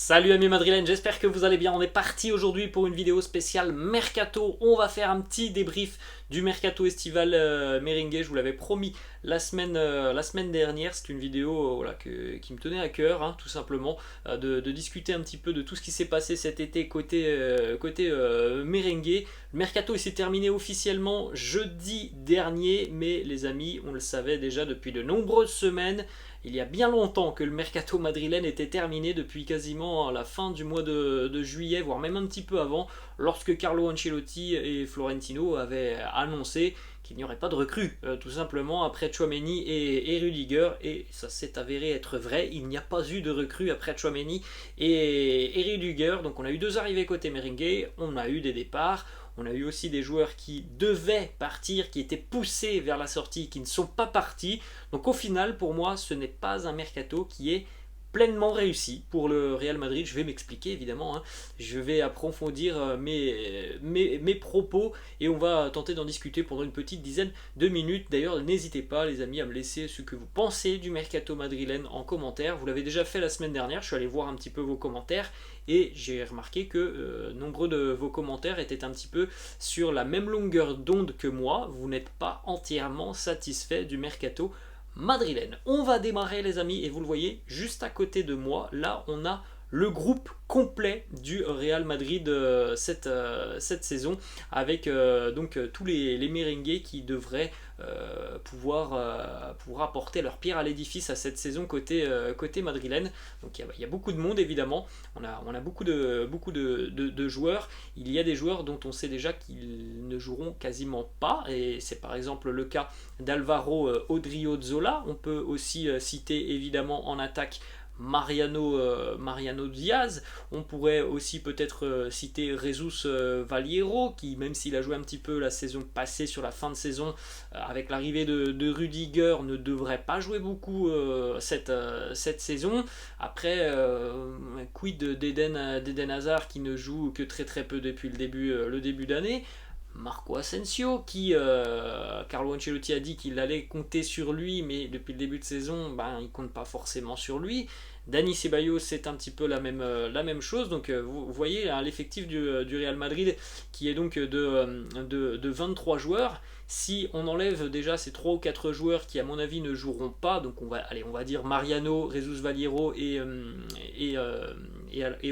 Salut amis madrilènes, j'espère que vous allez bien. On est parti aujourd'hui pour une vidéo spéciale Mercato. On va faire un petit débrief du Mercato estival merengue. Je vous l'avais promis la semaine dernière. C'est une vidéo voilà, qui me tenait à cœur, hein, tout simplement, de discuter un petit peu de tout ce qui s'est passé cet été côté merengue. Le Mercato il s'est terminé officiellement jeudi dernier, mais les amis, on le savait déjà depuis de nombreuses semaines. Il y a bien longtemps que le mercato madrilène était terminé, depuis quasiment la fin du mois de juillet, voire même un petit peu avant, lorsque Carlo Ancelotti et Florentino avaient annoncé qu'il n'y aurait pas de recrue, tout simplement, après Tchouaméni et Rudiger, et ça s'est avéré être vrai, il n'y a pas eu de recrue après Tchouaméni et Rudiger, donc on a eu deux arrivées côté merengue, on a eu des départs, on a eu aussi des joueurs qui devaient partir, qui étaient poussés vers la sortie, qui ne sont pas partis. Donc au final, pour moi, ce n'est pas un mercato qui est pleinement réussi pour le Real Madrid. Je vais m'expliquer évidemment, hein. Je vais approfondir mes propos et on va tenter d'en discuter pendant une petite dizaine de minutes. D'ailleurs, n'hésitez pas les amis à me laisser ce que vous pensez du mercato madrilène en commentaire. Vous l'avez déjà fait la semaine dernière, je suis allé voir un petit peu vos commentaires et j'ai remarqué que nombreux de vos commentaires étaient un petit peu sur la même longueur d'onde que moi. Vous n'êtes pas entièrement satisfait du mercato madrilène. On va démarrer les amis et vous le voyez juste à côté de moi, là on a le groupe complet du Real Madrid cette saison avec donc tous les merengues qui devraient pouvoir apporter leur pierre à l'édifice à cette saison côté madrilène. Donc il y a beaucoup de monde évidemment, on a beaucoup de joueurs, il y a des joueurs dont on sait déjà qu'ils ne joueront quasiment pas et c'est par exemple le cas d'Alvaro Odriozola. On peut aussi citer évidemment en attaque Mariano Diaz. On pourrait aussi peut-être citer Jesus Valiero, qui même s'il a joué un petit peu la saison passée sur la fin de saison avec l'arrivée de Rudiger, ne devrait pas jouer beaucoup cette saison. Après, quid d'Eden Hazard qui ne joue que très peu depuis le début d'année. Marco Asensio qui Carlo Ancelotti a dit qu'il allait compter sur lui, mais depuis le début de saison il compte pas forcément sur lui. Dani Ceballos c'est un petit peu la même chose, donc vous voyez hein, l'effectif du Real Madrid qui est donc de 23 joueurs. Si on enlève déjà ces 3 ou 4 joueurs qui à mon avis ne joueront pas, donc on va dire Mariano, Jesus Valiero et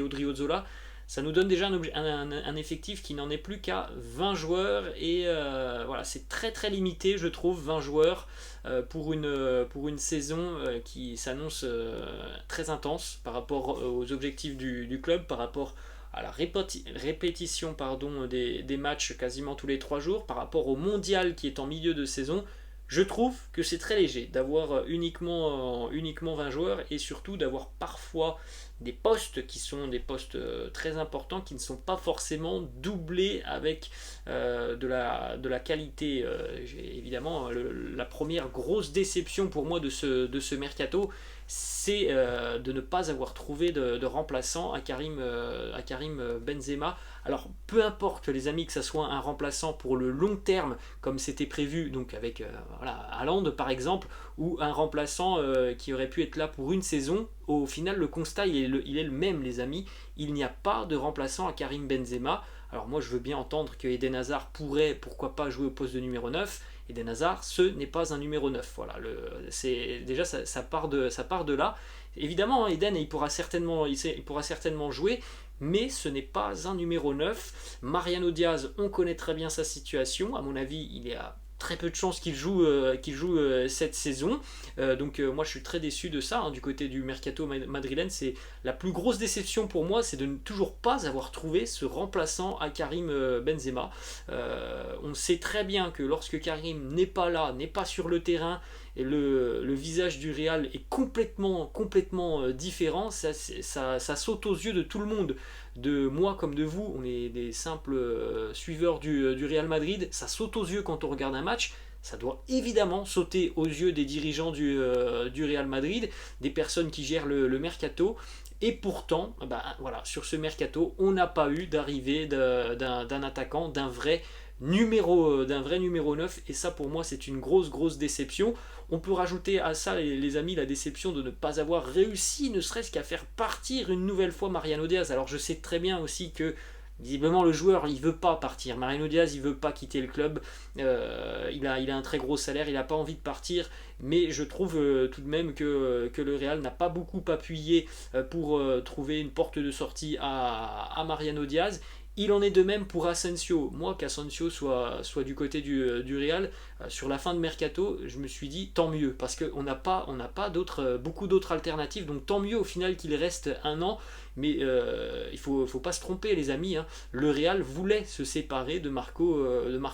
Odriozola, ça nous donne déjà un effectif qui n'en est plus qu'à 20 joueurs et voilà, c'est très limité je trouve, 20 joueurs pour une saison qui s'annonce très intense par rapport aux objectifs du club, par rapport à la répétition des matchs quasiment tous les 3 jours, par rapport au mondial qui est en milieu de saison. Je trouve que c'est très léger d'avoir uniquement 20 joueurs et surtout d'avoir parfois des postes qui sont des postes très importants qui ne sont pas forcément doublés avec de la qualité. Évidemment, la première grosse déception pour moi de ce mercato, c'est de ne pas avoir trouvé de remplaçant à Karim Benzema. Alors peu importe les amis que ça soit un remplaçant pour le long terme comme c'était prévu, donc avec Haaland par exemple, ou un remplaçant qui aurait pu être là pour une saison. Au final le constat il est le même les amis, il n'y a pas de remplaçant à Karim Benzema. Alors moi je veux bien entendre que Eden Hazard pourrait pourquoi pas jouer au poste de numéro 9. Eden Hazard, ce n'est pas un numéro 9. Voilà, déjà ça part de là. Évidemment, Eden il pourra certainement jouer, mais ce n'est pas un numéro 9. Mariano Diaz, on connaît très bien sa situation. À mon avis, il est à très peu de chances qu'il joue cette saison. Donc moi je suis très déçu de ça, hein, du côté du mercato madrilène. C'est la plus grosse déception pour moi, c'est de ne toujours pas avoir trouvé ce remplaçant à Karim Benzema. On sait très bien que lorsque Karim n'est pas là, n'est pas sur le terrain, et le visage du Real est complètement différent, ça saute aux yeux de tout le monde, de moi comme de vous, on est des simples suiveurs du Real Madrid, ça saute aux yeux quand on regarde un match. Ça doit évidemment sauter aux yeux des dirigeants du Real Madrid, des personnes qui gèrent le mercato. Et pourtant, voilà, sur ce mercato, on n'a pas eu d'arrivée d'un attaquant, d'un vrai d'un vrai numéro 9, et ça pour moi c'est une grosse déception. On peut rajouter à ça, les amis, la déception de ne pas avoir réussi, ne serait-ce qu'à faire partir une nouvelle fois Mariano Diaz. Alors je sais très bien aussi que visiblement le joueur il veut pas partir, Mariano Diaz il veut pas quitter le club, il a un très gros salaire, il n'a pas envie de partir, mais je trouve tout de même que le Real n'a pas beaucoup appuyé pour trouver une porte de sortie à Mariano Diaz. Il en est de même pour Asensio. Moi, qu'Asensio soit du côté du Real, sur la fin de Mercato, je me suis dit tant mieux, parce qu'on n'a pas beaucoup d'autres alternatives, donc tant mieux au final qu'il reste un an, mais il faut pas se tromper les amis, hein. Le Real voulait se séparer de Marco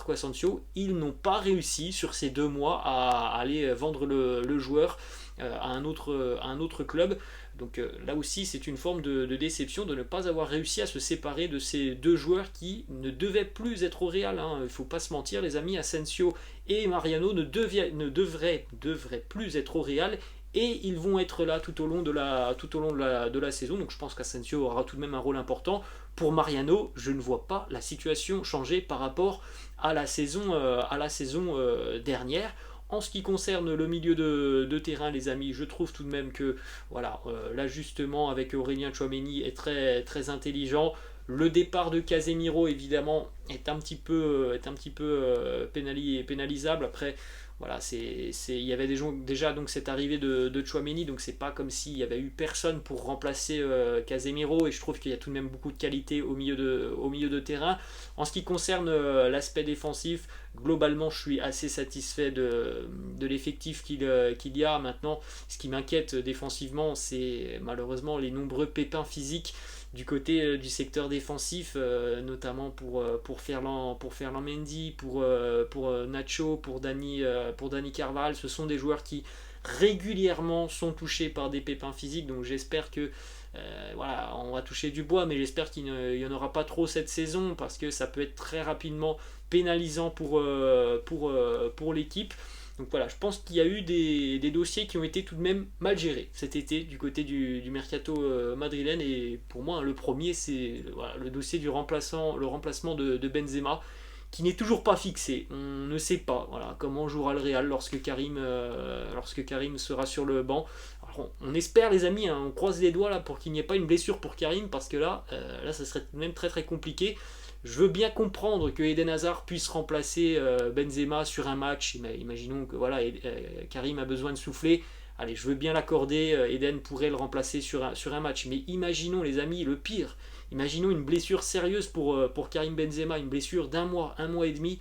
Asensio, ils n'ont pas réussi sur ces 2 mois à aller vendre le joueur à un autre club. Donc là aussi, c'est une forme de déception de ne pas avoir réussi à se séparer de ces 2 joueurs qui ne devaient plus être au Real, hein. Il ne faut pas se mentir, les amis, Asensio et Mariano ne devraient plus être au Real. Et ils vont être là tout au long de la saison. Donc je pense qu'Asensio aura tout de même un rôle important. Pour Mariano, je ne vois pas la situation changer par rapport à la saison dernière. En ce qui concerne le milieu de terrain, les amis, je trouve tout de même que voilà, l'ajustement avec Aurélien Tchouaméni est très intelligent. Le départ de Casemiro, évidemment, est un petit peu pénalisable. Après, voilà, il y avait déjà donc cette arrivée de Tchouaméni, donc c'est pas comme s'il y avait eu personne pour remplacer Casemiro, et je trouve qu'il y a tout de même beaucoup de qualité au milieu de terrain. En ce qui concerne l'aspect défensif, globalement, je suis assez satisfait de l'effectif qu'il y a maintenant. Ce qui m'inquiète défensivement, c'est malheureusement les nombreux pépins physiques du côté du secteur défensif, notamment pour Ferland Mendy, pour Nacho, pour Dani Carvajal. Ce sont des joueurs qui régulièrement sont touchés par des pépins physiques, donc j'espère que voilà, on va toucher du bois, mais j'espère qu'il n'y en aura pas trop cette saison, parce que ça peut être très rapidement pénalisant pour l'équipe. Donc voilà, je pense qu'il y a eu des dossiers qui ont été tout de même mal gérés cet été du côté du mercato madrilène, et pour moi le premier c'est voilà, le dossier le remplacement de Benzema, qui n'est toujours pas fixé. On ne sait pas voilà, comment jouera le Real lorsque Karim sera sur le banc. Alors, on espère les amis, hein, on croise les doigts là pour qu'il n'y ait pas une blessure pour Karim, parce que là ça serait même très compliqué. Je veux bien comprendre que Eden Hazard puisse remplacer Benzema sur un match. Imaginons que voilà, Karim a besoin de souffler. Allez, je veux bien l'accorder. Eden pourrait le remplacer sur un match. Mais imaginons, les amis, le pire. Imaginons une blessure sérieuse pour Karim Benzema, une blessure d'1 mois, 1 mois et demi.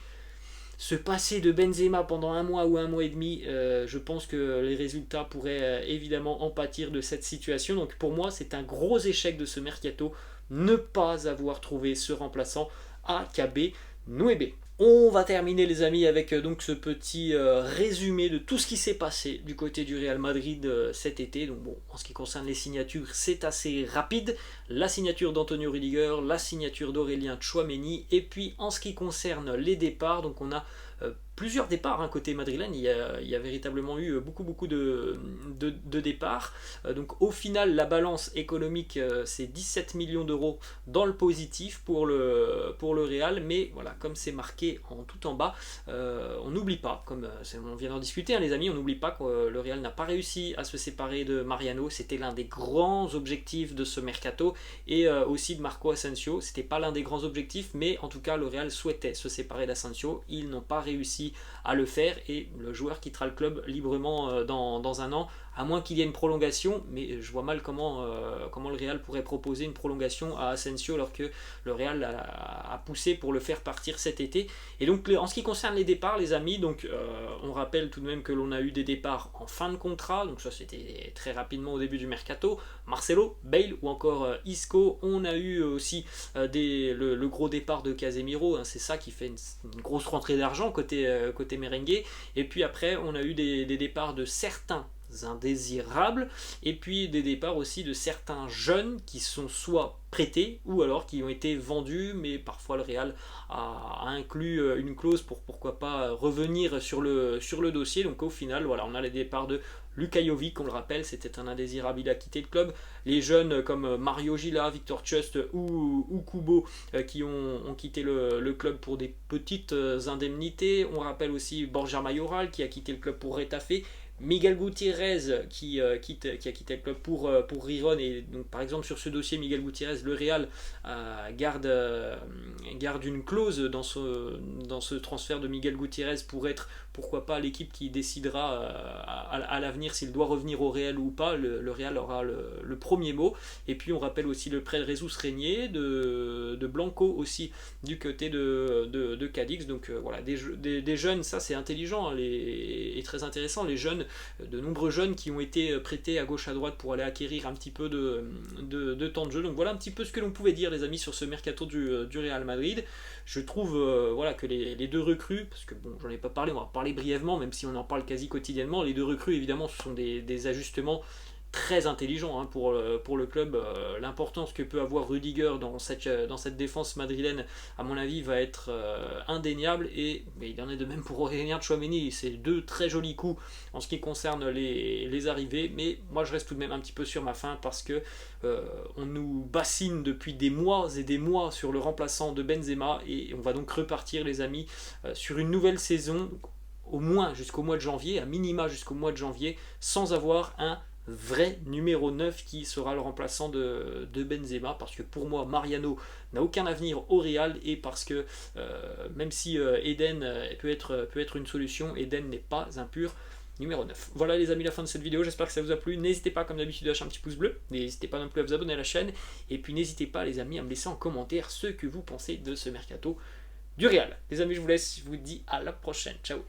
Se passer de Benzema pendant 1 mois ou 1 mois et demi, je pense que les résultats pourraient évidemment en pâtir de cette situation. Donc pour moi, c'est un gros échec de ce mercato, ne pas avoir trouvé ce remplaçant à Kabe Nuebe. On va terminer les amis avec donc ce petit résumé de tout ce qui s'est passé du côté du Real Madrid cet été. Donc bon, en ce qui concerne les signatures, c'est assez rapide. La signature d'Antonio Rudiger, la signature d'Aurélien Tchouaméni, et puis en ce qui concerne les départs, donc on a plusieurs départs, hein, côté madrilène. Il y a véritablement eu beaucoup de départs. Donc au final, la balance économique, c'est 17 millions d'euros dans le positif pour le Real. Mais voilà, comme c'est marqué en tout en bas, on n'oublie pas, comme on vient d'en discuter, hein, les amis, on n'oublie pas que le Real n'a pas réussi à se séparer de Mariano. C'était l'un des grands objectifs de ce mercato, et aussi de Marco Asensio. C'était pas l'un des grands objectifs, mais en tout cas le Real souhaitait se séparer d'Asensio. Ils n'ont pas réussi à le faire, et le joueur quittera le club librement dans un an, à moins qu'il y ait une prolongation. Mais je vois mal comment le Real pourrait proposer une prolongation à Asensio, alors que le Real a poussé pour le faire partir cet été. Et donc en ce qui concerne les départs, les amis, donc on rappelle tout de même que l'on a eu des départs en fin de contrat, donc ça c'était très rapidement au début du mercato. Marcelo, Bale ou encore Isco. On a eu aussi le gros départ de Casemiro, hein, c'est ça qui fait une grosse rentrée d'argent côté merengue. Et puis après on a eu des départs de certains indésirables, et puis des départs aussi de certains jeunes qui sont soit prêtés ou alors qui ont été vendus, mais parfois le Real a inclus une clause pour pourquoi pas revenir sur le dossier. Donc au final, voilà, on a les départs de Luka Jovic, on le rappelle, c'était un indésirable, il a quitté le club. Les jeunes comme Mario Gila, Victor Chust ou Kubo qui ont quitté le club pour des petites indemnités. On rappelle aussi Borja Mayoral qui a quitté le club pour Retafe. Miguel Gutiérrez qui a quitté le club pour Riron, et donc par exemple sur ce dossier Miguel Gutiérrez, le Real garde une clause dans ce transfert de Miguel Gutiérrez pour être pourquoi pas l'équipe qui décidera à l'avenir s'il doit revenir au Real ou pas. Le Real aura le premier mot. Et puis on rappelle aussi le prêt de Jesus Régnier, de Blanco aussi du côté de Cadix. Donc voilà, des jeunes, ça c'est intelligent et très intéressant, les jeunes, de nombreux jeunes qui ont été prêtés à gauche à droite pour aller acquérir un petit peu de temps de jeu. Donc voilà un petit peu ce que l'on pouvait dire les amis sur ce mercato du Real Madrid. Je trouve voilà, que les deux recrues, parce que bon, j'en ai pas parlé, on va parler brièvement, même si on en parle quasi quotidiennement, les deux recrues évidemment ce sont des ajustements très intelligent pour le club. L'importance que peut avoir Rudiger dans cette défense madrilène, à mon avis, va être indéniable, mais il en est de même pour Aurélien Tchouaméni. C'est deux très jolis coups en ce qui concerne les arrivées, mais moi je reste tout de même un petit peu sur ma faim parce que on nous bassine depuis des mois et des mois sur le remplaçant de Benzema, et on va donc repartir les amis sur une nouvelle saison, au moins jusqu'au mois de janvier, à minima jusqu'au mois de janvier, sans avoir un vrai numéro 9 qui sera le remplaçant de Benzema, parce que pour moi Mariano n'a aucun avenir au Real, et parce que même si Eden peut être une solution, Eden n'est pas un pur numéro 9. Voilà les amis, la fin de cette vidéo, j'espère que ça vous a plu. N'hésitez pas comme d'habitude à lâcher un petit pouce bleu, n'hésitez pas non plus à vous abonner à la chaîne, et puis n'hésitez pas les amis à me laisser en commentaire ce que vous pensez de ce mercato du Real. Les amis, je vous laisse, je vous dis à la prochaine, ciao.